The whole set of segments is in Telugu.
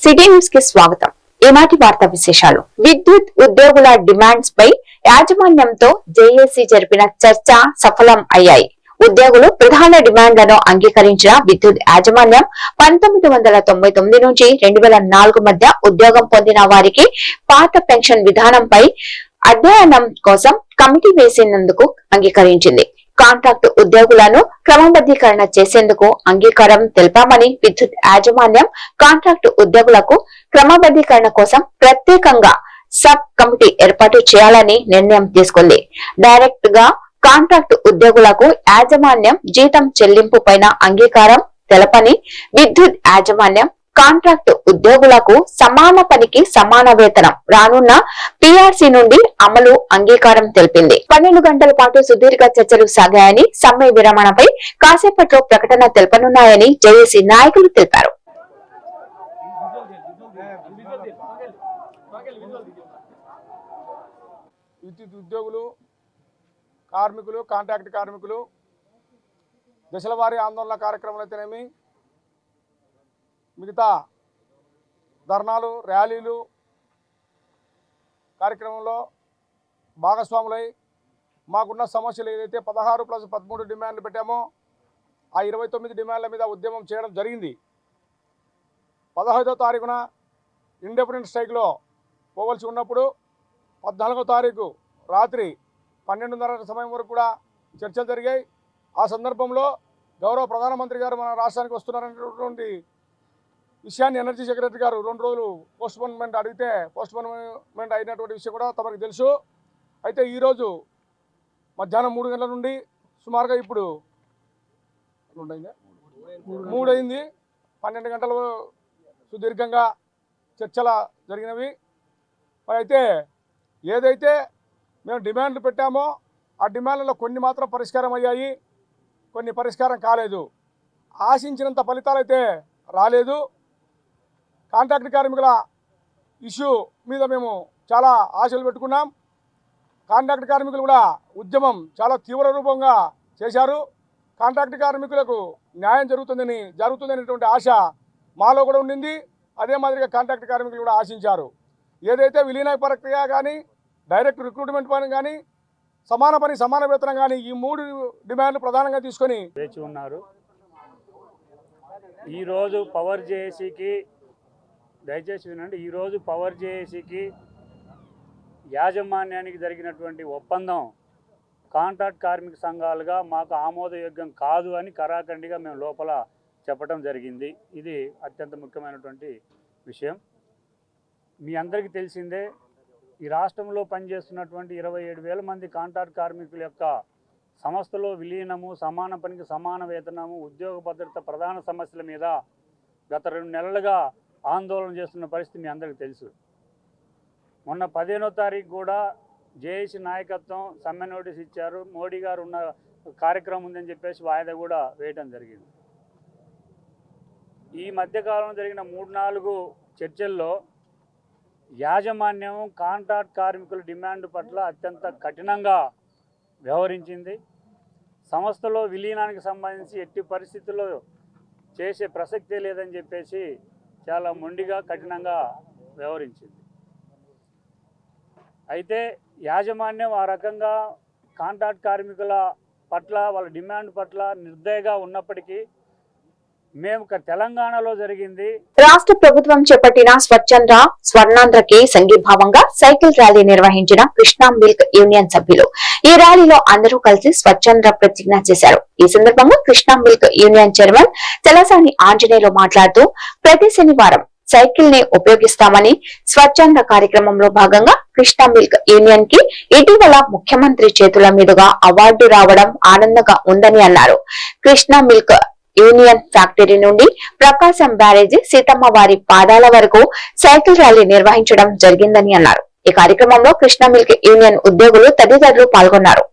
సిటీ న్యూస్ కి స్వాగతం. ఈనాటి వార్తా విశేషాలు. విద్యుత్ ఉద్యోగుల డిమాండ్స్ పై యాజమాన్యంతో జేఏసీ జరిపిన చర్చ సఫలం అయ్యాయి. ఉద్యోగులు ప్రధాన డిమాండ్లను అంగీకరించిన విద్యుత్ యాజమాన్యం 1999 నుంచి 2004 మధ్య ఉద్యోగం పొందిన వారికి పాత పెన్షన్ విధానంపై అధ్యయనం కోసం కమిటీ వేసేందుకు అంగీకరించింది. కాంట్రాక్టు ఉద్యోగులను క్రమబద్ధీకరణ చేసేందుకు అంగీకారం తెలిపామని విద్యుత్ యాజమాన్యం కాంట్రాక్టు ఉద్యోగులకు క్రమబద్ధీకరణ కోసం ప్రత్యేకంగా సబ్ కమిటీ ఏర్పాటు చేయాలని నిర్ణయం తీసుకుంది. డైరెక్ట్ గా కాంట్రాక్టు ఉద్యోగులకు యాజమాన్యం జీతం చెల్లింపు పైన అంగీకారం తెలపని విద్యుత్ యాజమాన్యం కాంట్రాక్టు ఉద్యోగులకు సమాన పనికి సమాన వేతనం రానున్న పీఆర్సీ నుండి అమలు అంగీకారం తెలిపింది. 12 గంటల పాటు సుదీర్ఘ చర్చలు సాగాయని, సమ్మె విరమణపై కాసేపట్లో ప్రకటన తెలపనున్నాయని జేఏసీ నాయకులు తెలిపారు. విద్యుత్ ఉద్యోగులు, కార్మికులు, కాంట్రాక్ట్ కార్మికులు దశల వారీ ఆందోళన కార్యక్రమాలు అయితేనేమి, మిగతా ధర్నాలు, ర్యాలీలు కార్యక్రమంలో భాగస్వాములై మాకున్న సమస్యలు ఏదైతే 16+13 డిమాండ్లు పెట్టామో ఆ 29 డిమాండ్ల మీద ఉద్యమం చేయడం జరిగింది. 15వ తారీఖున ఇండిపెండెంట్ స్ట్రైక్లో పోవలసి ఉన్నప్పుడు 14వ తారీఖు రాత్రి 12:30 సమయం వరకు కూడా చర్చలు జరిగాయి. ఆ సందర్భంలో గౌరవ ప్రధానమంత్రి గారు మన రాష్ట్రానికి వస్తున్నారనేటువంటి విషయాన్ని ఎనర్జీ సెక్రటరీ గారు 2 రోజులు పోస్ట్పోన్మెంట్ అడిగితే పోస్ట్పోన్మెంట్ అయినటువంటి విషయం కూడా తమకు తెలుసు. అయితే ఈరోజు మధ్యాహ్నం 3 గంటల నుండి సుమారుగా ఇప్పుడు 3 అయింది. 12 గంటలు సుదీర్ఘంగా చర్చలు జరిగినవి. మరి అయితే ఏదైతే మేము డిమాండ్లు పెట్టామో ఆ డిమాండ్లలో కొన్ని మాత్రం పరిష్కారం అయ్యాయి, కొన్ని పరిష్కారం కాలేదు. ఆశించినంత ఫలితాలు అయితే రాలేదు. కాంట్రాక్ట్ కార్మికుల ఇష్యూ మీద మేము చాలా ఆశలు పెట్టుకున్నాం. కాంట్రాక్ట్ కార్మికులు కూడా ఉద్యమం చాలా తీవ్ర రూపంగా చేశారు. కాంట్రాక్ట్ కార్మికులకు న్యాయం జరుగుతుందనేటువంటి ఆశ మాలో కూడా ఉండింది. అదే మాదిరిగా కాంట్రాక్ట్ కార్మికులు కూడా ఆశించారు. ఏదైతే విలీన ప్రక్రియ కానీ, డైరెక్ట్ రిక్రూట్మెంట్ పని కానీ, సమాన పని సమాన వేతనం కానీ, ఈ 3 డిమాండ్లు ప్రధానంగా తీసుకొని వేచి ఉన్నారు. ఈరోజు పవర్ జేఏసీకి, దయచేసి వినండి, ఈరోజు పవర్ జేఏసీకి యాజమాన్యానికి జరిగినటువంటి ఒప్పందం కాంట్రాక్ట్ కార్మిక సంఘాలుగా మాకు ఆమోదయోగ్యం కాదు అని కరాఖండిగా మేము లోపల చెప్పడం జరిగింది. ఇది అత్యంత ముఖ్యమైనటువంటి విషయం. మీ అందరికీ తెలిసిందే, ఈ రాష్ట్రంలో పనిచేస్తున్నటువంటి 27,000 మంది కాంట్రాక్ట్ కార్మికుల యొక్క సంస్థలో విలీనము, సమాన పనికి సమాన వేతనము, ఉద్యోగ భద్రత ప్రధాన సమస్యల మీద గత 2 నెలలుగా ఆందోళన చేస్తున్న పరిస్థితి మీ అందరికీ తెలుసు. మొన్న 15వ తారీఖు కూడా జేఏసీ నాయకత్వం సమ్మె నోటీస్ ఇచ్చారు. మోడీ గారు ఉన్న కార్యక్రమం ఉందని చెప్పేసి వాయిదా కూడా వేయడం జరిగింది. ఈ మధ్యకాలంలో జరిగిన 3-4 చర్చల్లో యాజమాన్యం కాంట్రాక్ట్ కార్మికుల డిమాండ్ పట్ల అత్యంత కఠినంగా వ్యవహరించింది. సంస్థలో విలీనానికి సంబంధించి ఎట్టి పరిస్థితుల్లో చేసే ప్రసక్తే లేదని చెప్పేసి చాలా మొండిగా కఠినంగా వ్యవహరించింది. అయితే యాజమాన్యం ఆ రకంగా కాంట్రాక్ట్ కార్మికుల పట్ల, వాళ్ళ డిమాండ్ పట్ల నిర్దయగా ఉన్నప్పటికీ మేము తెలంగాణలో జరిగింది. రాష్ట్ర ప్రభుత్వం చేపట్టిన స్వచ్ఛంద స్వర్ణాంధ్రకి సంఘీభావంగా సైకిల్ ర్యాలీ నిర్వహించిన కృష్ణా మిల్క్ యూనియన్ సభ్యులు. ఈ ర్యాలీలో అందరూ కలిసి స్వచ్ఛంద ప్రతిజ్ఞ చేశారు. ఈ సందర్భంగా Krishna milk union chairman Telasani Anjaneyulu మాట్లాడుతూ ప్రతి శనివారం సైకిల్ ని ఉపయోగిస్తామని, స్వచ్ఛంద కార్యక్రమంలో భాగంగా కృష్ణా మిల్క్ యూనియన్ కి ఇటీవల ముఖ్యమంత్రి చేతుల మీదుగా అవార్డు రావడం ఆనందంగా ఉందని అన్నారు. కృష్ణా మిల్క్ యూనియన్ ఫ్యాక్టరీ నుండి ప్రకాశం బ్యారేజీ, సీతమ్మ వారి పాదాల వరకు సైకిల్ ర్యాలీ నిర్వహించడం జరిగిందని అన్నారు. ఈ కార్యక్రమంలో కృష్ణా మిల్క్ యూనియన్ ఉద్యోగులు తదితరులు పాల్గొన్నారు.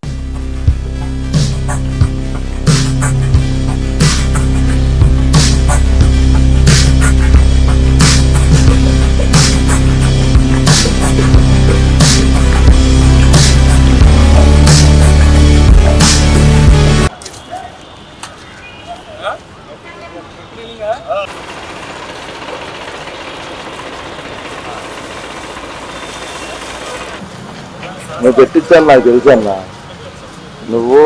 నువ్వు పెట్టించాను నాకు తెలుసు అన్న. నువ్వు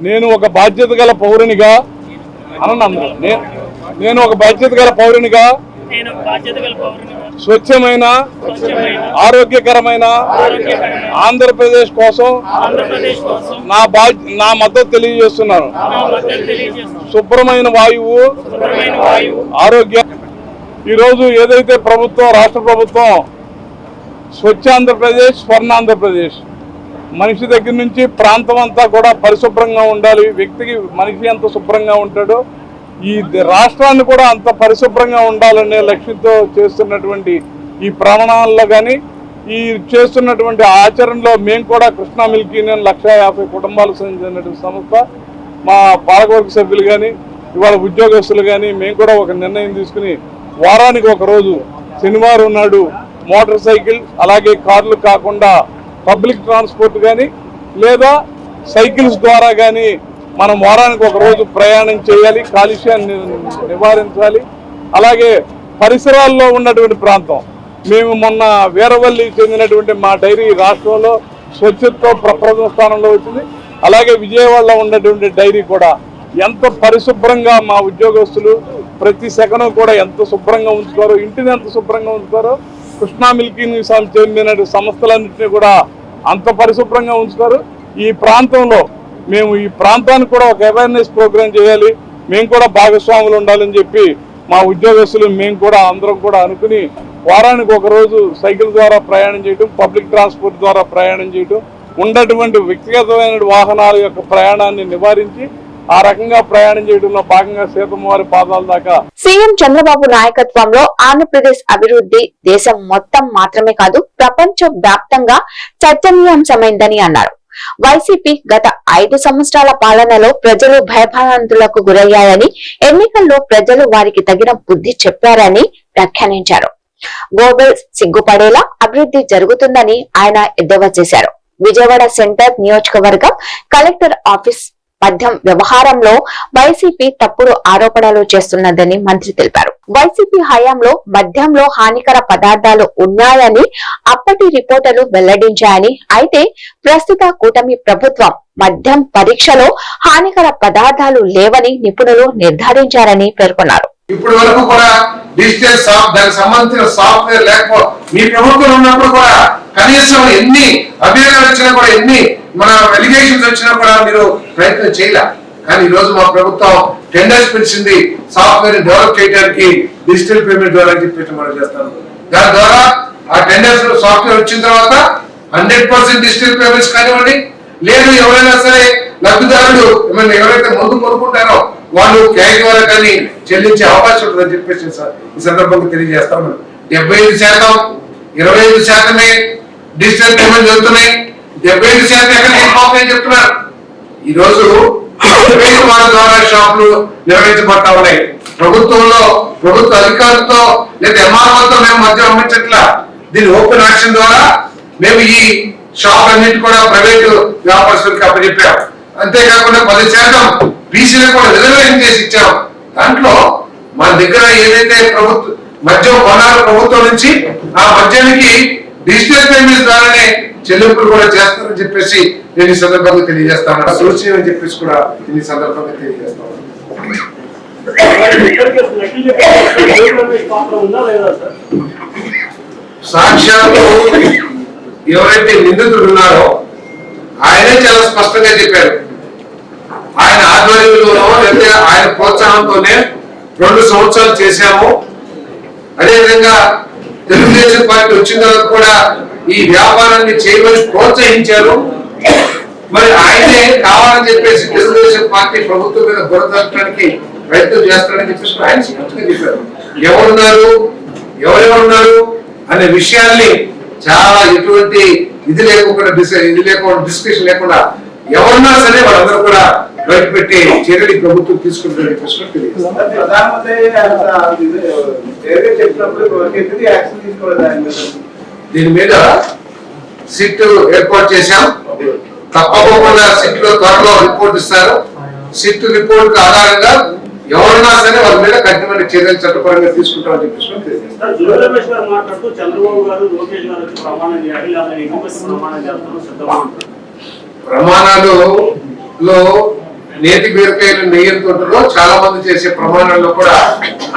నేను ఒక బాధ్యత గల పౌరునిగా నేను ఒక బాధ్యత గల పౌరునిగా స్వచ్ఛమైన ఆరోగ్యకరమైన ఆంధ్రప్రదేశ్ కోసం నా మద్దతు తెలియజేస్తున్నాను. శుభ్రమైన వాయువు, ఆరోగ్యం. ఈరోజు ఏదైతే ప్రభుత్వం, రాష్ట్ర ప్రభుత్వం స్వచ్ఛ ఆంధ్రప్రదేశ్, స్వర్ణాంధ్రప్రదేశ్, మనిషి దగ్గర నుంచి ప్రాంతం అంతా కూడా పరిశుభ్రంగా ఉండాలి. వ్యక్తికి మనిషి ఎంత శుభ్రంగా ఉంటాడో ఈ రాష్ట్రాన్ని కూడా అంత పరిశుభ్రంగా ఉండాలనే లక్ష్యంతో చేస్తున్నటువంటి ఈ ప్రమాణాల్లో కానీ ఈ చేస్తున్నటువంటి ఆచరణలో మేము కూడా కృష్ణా మిల్క్ యూనియన్ 150 కుటుంబాలకు చెందినటువంటి సంస్థ, మా పాలకవర్గ సభ్యులు కానీ ఇవాళ ఉద్యోగస్తులు కానీ మేము కూడా ఒక నిర్ణయం తీసుకుని వారానికి ఒక రోజు శనివారం నాడు మోటార్ సైకిల్ అలాగే కార్లు కాకుండా పబ్లిక్ ట్రాన్స్పోర్ట్ కానీ లేదా సైకిల్స్ ద్వారా కానీ మనం వారానికి ఒక రోజు ప్రయాణం చేయాలి, కాలుష్యాన్ని నివారించాలి. అలాగే పరిసరాల్లో ఉన్నటువంటి ప్రాంతం, మేము మొన్న వీరవల్లి చెందినటువంటి మా డైరీ రాష్ట్రంలో స్వచ్ఛతతో ప్రథమ స్థానంలో వచ్చింది. అలాగే విజయవాడలో ఉన్నటువంటి డైరీ కూడా ఎంత పరిశుభ్రంగా మా ఉద్యోగస్తులు ప్రతి సెకను కూడా ఎంత శుభ్రంగా ఉంచుతారో, ఇంటిని ఎంత శుభ్రంగా ఉంచుతారో కృష్ణా మిల్కింగ్ చెందిన సంస్థలన్నింటినీ కూడా అంత పరిశుభ్రంగా ఉంచుతారు. ఈ ప్రాంతంలో మేము ఈ ప్రాంతానికి కూడా ఒక అవేర్నెస్ ప్రోగ్రాం చేయాలి, మేము కూడా భాగస్వాములు ఉండాలని చెప్పి మా ఉద్యోగస్తులు మేము కూడా అందరం కూడా అనుకుని వారానికి ఒక రోజు సైకిల్ ద్వారా ప్రయాణం చేయడం, పబ్లిక్ ట్రాన్స్పోర్ట్ ద్వారా ప్రయాణం చేయడం, ఉన్నటువంటి వ్యక్తిగతమైన వాహనాల యొక్క ప్రయాణాన్ని నివారించి ఆ రకంగా ప్రయాణం చేయడంలో భాగంగా సీతమ్మవారి పాదాల దాకా సీఎం చంద్రబాబు నాయకత్వంలో ఆంధ్రప్రదేశ్ అభివృద్ధి దేశం మొత్తం మాత్రమే కాదు ప్రపంచ వ్యాప్తంగా చర్చనీయాంశమైందని అన్నారు. వైసీపీ గత 5 సంవత్సరాల పాలనలో ప్రజలు భయభ్రాంతులకు గురయ్యాయని, ఎన్నికల్లో ప్రజలు వారికి తగిన బుద్ధి చెప్పారని వ్యాఖ్యానించారు. గోబెల్ సిగ్గుపడేలా అభివృద్ధి జరుగుతుందని ఆయన ఎద్దేవా చేశారు. విజయవాడ సెంటర్ నియోజకవర్గం కలెక్టర్ ఆఫీస్ మద్యం వ్యవహారంలో వైసీపీ తప్పుడు ఆరోపణలు చేస్తున్నదని మంత్రి తెలిపారు. వైసీపీ హయాంలో మద్యంలో హానికర పదార్థాలు ఉన్నాయని అప్పటి రిపోర్టులు వెల్లడించాయని, అయితే ప్రస్తుత కూటమి ప్రభుత్వం మద్యం పరీక్షలో హానికర పదార్థాలు లేవని నిపుణులు నిర్ధారించారని పేర్కొన్నారు. ఇప్పటి వరకు కూడా డిజిటల్ దానికి సంబంధించిన సాఫ్ట్వేర్ లేకపోతే మీ ప్రభుత్వం ఉన్నప్పుడు కూడా కనీసం ఎన్ని అభియోగాలు వచ్చినా కూడా ఎన్ని మన ఎలిగేషన్స్ వచ్చినా కూడా మీరు ప్రయత్నం చేయలే. కానీ ఈ రోజు మా ప్రభుత్వం టెండర్స్ పిలిచింది సాఫ్ట్వేర్ డెవలప్ చేయడానికి, డిజిటల్ పేమెంట్ ద్వారా చెప్పి మనం చేస్తాం. దాని ద్వారా ఆ టెండర్స్ సాఫ్ట్వేర్ వచ్చిన తర్వాత 100% డిజిటల్ పేమెంట్స్ కానివ్వండి, లేదు ఎవరైనా సరే లబ్ధిదారుడు ఎవరైతే ముందు కొనుక్కుంటారో వాళ్ళు క్యాష్ ద్వారా కానీ చెల్లించే అవకాశం ఉంటుందని చెప్పేసి ఈ సందర్భంగా తెలియజేస్తా ఉన్నాను. 75%, 25% డిజిటల్ పేమెంట్ జరుగుతున్నాయి. 75% ఎక్కడ వెళ్ళిపోతాయని చెప్తున్నారు. ఈ రోజు వాళ్ళ ద్వారా షాపులు నిర్వహించబడతా ఉన్నాయి. ప్రభుత్వంలో ప్రభుత్వ అధికారులతో లేదా ఎంఆర్ఓతో మేము మధ్య అమ్మించట్లా. దీని ఓపెన్ యాక్షన్ ద్వారా మేము ఈ షాప్ అన్నింటి కూడా ప్రైవేటు వ్యాపారస్తులకు అప్పచెప్పాం. అంతేకాకుండా 10% బీసీలకు కూడా రిజర్వేషన్ చేసి ఇచ్చాం. దాంట్లో మన దగ్గర ఏదైతే మద్యం కొనాలి ప్రభుత్వం నుంచి, ఆ మద్యానికి డిజిటల్ పేమెంట్స్ ద్వారానే చెల్లింపులు కూడా చేస్తారని చెప్పేసి నేను ఈ సందర్భంగా తెలియజేస్తాను. సూచన అని చెప్పేసి కూడా ఈ సందర్భంగా తెలియజేస్తాను. సాక్ష్యాలు ఎవరైతే నిందితులు ఉన్నారో ఆయనే చాలా స్పష్టంగా చెప్పారు. ఆయన ఆధ్వర్యంలోనో లేకపోతే ఆయన ప్రోత్సాహంతోనే 2 సంవత్సరాలు చేశాము. అదేవిధంగా తెలుగుదేశం పార్టీ వచ్చిన తర్వాత కూడా ఈ వ్యాపారాన్ని చేయమని ప్రోత్సహించారు. మరి ఆయనే కావాలని చెప్పేసి తెలుగుదేశం పార్టీ ప్రభుత్వం మీద బురదడానికి ప్రయత్నం చేస్తారని చెప్పేసి ఆయన స్పష్టంగా చెప్పారు. ఎవరెవరున్నారు అనే విషయాల్ని చాలా ఎటువంటి ఇది లేకుండా డిస్కషన్ లేకుండా ఎవరున్నా సరే వాళ్ళందరూ కూడా బయటపెట్టే చర్యలు ప్రభుత్వం తీసుకుంటుందని చెప్పేసి కూడా తెలియజేస్తాం. దీని మీద సిట్ ఏర్పాటు చేశాం. తప్పకుండా సిట్ లో త్వరలో రిపోర్ట్ ఇస్తారు. సిట్ రిపోర్ట్ ఆధారంగా ఎవరన్నా సరే వాళ్ళ మీద కఠినమైన చర్యలు చట్టపరంగా తీసుకుంటామని చెప్పేసి మాట్లాడుతూ చంద్రబాబు గారు లోకేష్ గారు ప్రమాణం చేయాలి, ప్రమాణం చేస్తాను. ప్రమాణాలలో నేతి బీరకాయలు నెయ్యంతో చాలా మంది చేసే ప్రమాణాల్లో కూడా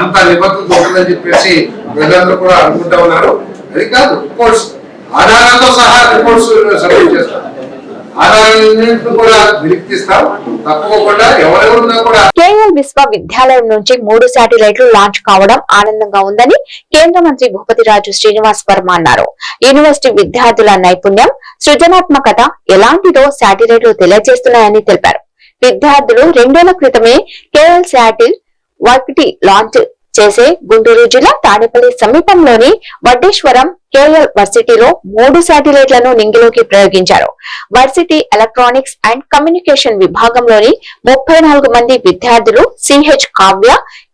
అంత నిబద్ధత ఉంటుందని చెప్పేసి ప్రజలందరూ కూడా అనుకుంటా ఉన్నారు. అది కాదు, రిపోర్ట్స్ ఆధారాలతో సహా రిపోర్ట్స్ సబ్మిట్ చేస్తారు. ఆధారాలను కూడా వెలికిస్తాం. తప్పకుండా ఎవరెవరున్నా కూడా కేఎల్ విశ్వవిద్యాలయం నుంచి 3 శాటిలైట్లు లాంచ్ కావడం ఆనందంగా ఉందని కేంద్ర మంత్రి భూపతిరాజు శ్రీనివాస్ వర్మ అన్నారు. యూనివర్సిటీ విద్యార్థుల నైపుణ్యం, సృజనాత్మకత ఎలాంటిదో శాటిలైట్లు తెలియజేస్తున్నాయని తెలిపారు. విద్యార్థులు 2 ఏళ్ల క్రితమే కేఎల్ శాటిల్ 1 లాంచ్ చేసే గుంటూరు జిల్లా తాడేపల్లి సమీపంలోని వడ్డేశ్వరం కేఎల్ వర్సిటీలో 3 శాటిలైట్లను నింగిలోకి ప్రయోగించారు. వర్సిటీ ఎలక్ట్రానిక్స్ అండ్ కమ్యూనికేషన్ విభాగంలోని 34 మంది విద్యార్థులు సిహెచ్ కావ్య,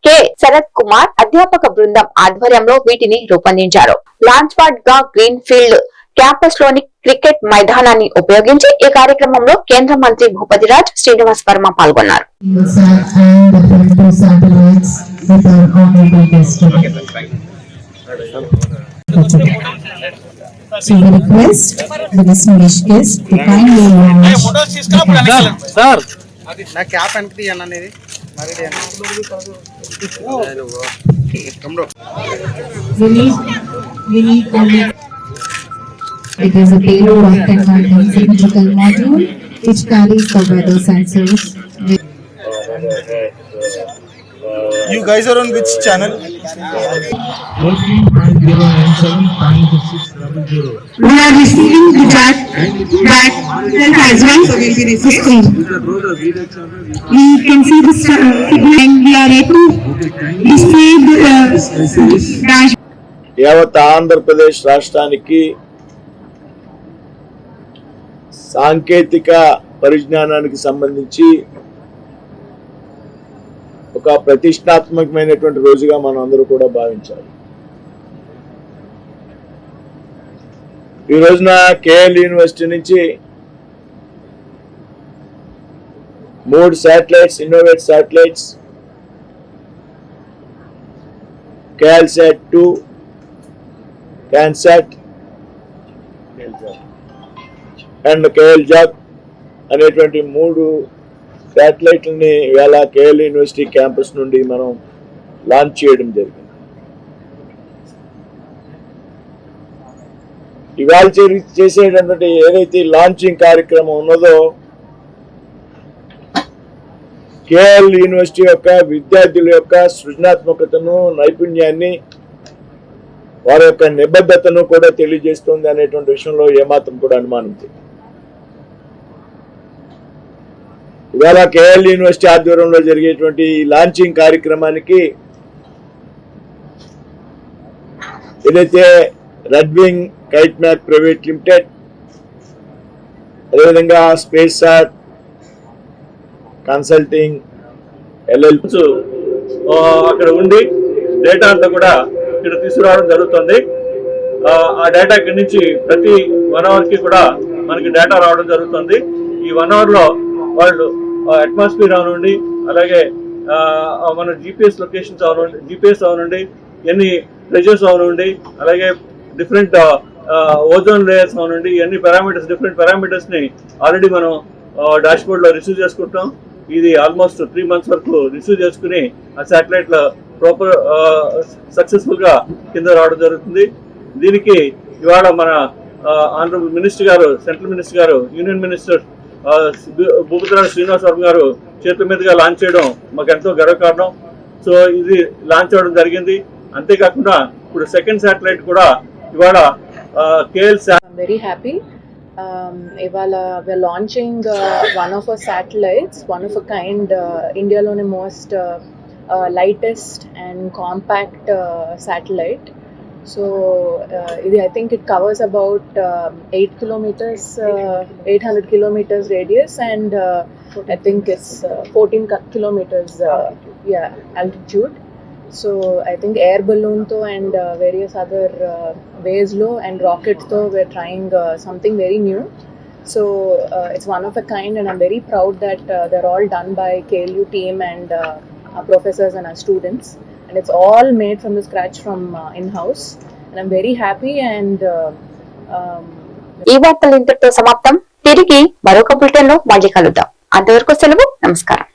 కె శరత్ కుమార్ అధ్యాపక బృందం ఆధ్వర్యంలో వీటిని రూపొందించారు. లాంచ్ పాడ్ గా గ్రీన్ ఫీల్డ్ క్యాంపస్ లోని క్రికెట్ మైదానాన్ని ఉపయోగించి ఈ కార్యక్రమంలో కేంద్ర మంత్రి భూపతిరాజ్ శ్రీనివాస్ వర్మ పాల్గొన్నారు. So we request the distinguished guest to kindly launch sir na cap anti ananedi mari we need only it is a payload of 10 symmetrical module which carries the weather sensors. you guys are on which channel? We are receiving that as well. So we'll be receiving. We can see the signal and we are able to display the dash. యావత్ ఆంధ్రప్రదేశ్ రాష్ట్రానికి సాంకేతిక పరిజ్ఞానానికి సంబంధించి ఒక ప్రతిష్టాత్మకమైనటువంటి రోజుగా మనం అందరూ కూడా భావించాలి. ఈ రోజున కేఎల్ యూనివర్సిటీ నుంచి 3 satellites, innovate satellites, KLSAT 2, CANSAT and KLJAG అనేటువంటి 3 శాటిలైట్లని ఇవాళ కేఎల్ యూనివర్సిటీ క్యాంపస్ నుండి మనం లాంచ్ చేయడం జరిగింది. ఇవాళ చేసేటటువంటి ఏదైతే లాంచింగ్ కార్యక్రమం ఉన్నదో కేఎల్ యూనివర్సిటీ యొక్క విద్యార్థుల యొక్క సృజనాత్మకతను, నైపుణ్యాన్ని, వారి యొక్క నిబద్ధతను కూడా తెలియజేస్తుంది అనేటువంటి విషయంలో ఏమాత్రం కూడా అనుమానం లేదు. ఇవాళ కేఎల్ యూనివర్సిటీ ఆధ్వర్యంలో జరిగేటువంటి లాంచింగ్ కార్యక్రమానికి ఏదైతే Red Wing Kite Mac private limited, అదేవిధంగా స్పేస్ సాట్ కన్సల్టింగ్ LLC అక్కడ ఉండి డేటా అంతా కూడా ఇక్కడ తీసుకురావడం జరుగుతుంది. ఆ డేటా ఇక్కడి నుంచి ప్రతి 1 అవర్కి కూడా మనకి డేటా రావడం జరుగుతుంది. ఈ 1 అవర్లో వాళ్ళు అట్మాస్ఫియర్ అవనండి, అలాగే మన GPS లొకేషన్స్ అవనండి, GPS అవనండి, ఎన్ని ప్రెజర్స్ అవనండి, అలాగే డిఫరెంట్ ఓజోన్ లేయర్స్ అవనండి, ఇవన్నీ పారామీటర్స్, డిఫరెంట్ పారామీటర్స్ని ఆల్రెడీ మనం డాష్బోర్డ్లో రిసీవ్ చేసుకుంటాం. ఇది ఆల్మోస్ట్ 3 months వరకు రిసీవ్ చేసుకుని ఆ శాటిలైట్ల ప్రాపర్ సక్సెస్ఫుల్గా కింద రావడం జరుగుతుంది. దీనికి ఇవాళ మన ఆనరబుల్ మినిస్టర్ గారు, సెంట్రల్ మినిస్టర్ గారు, యూనియన్ మినిస్టర్ భూపతిరాజు శ్రీనివాస్ వర్మ గారు చేతుల మీదుగా లాంచ్ చేయడం మాకు ఎంతో గర్వకారణం. సో ఇది లాంచ్ అవ్వడం జరిగింది. అంతేకాకుండా ఇప్పుడు సెకండ్ శాటిలైట్ కూడా ఇవాళ కేఎల్ వెరీ హ్యాపీ. ఇవాళ we're launching one of our satellites, one of a kind, ఇండియాలోని most lightest and compact satellite. So ఇది I think it covers about 8 kilometers, 800 kilometers radius, and I think it's 14 kilometers altitude. So I think air balloon to and various other ways low and rockets to we're trying something very new. So it's one of a kind, and I'm very proud that they're all done by KLU team and our professors and our students, and it's all made from the scratch from in-house, and I'm very happy. And ఈ వార్తలు ఇంతటితో సమాప్తం. తిరిగి మరొక బులెటిన్ లో మళ్ళీ కలుద్దాం. అంతవరకు సెలవు. నమస్కారం.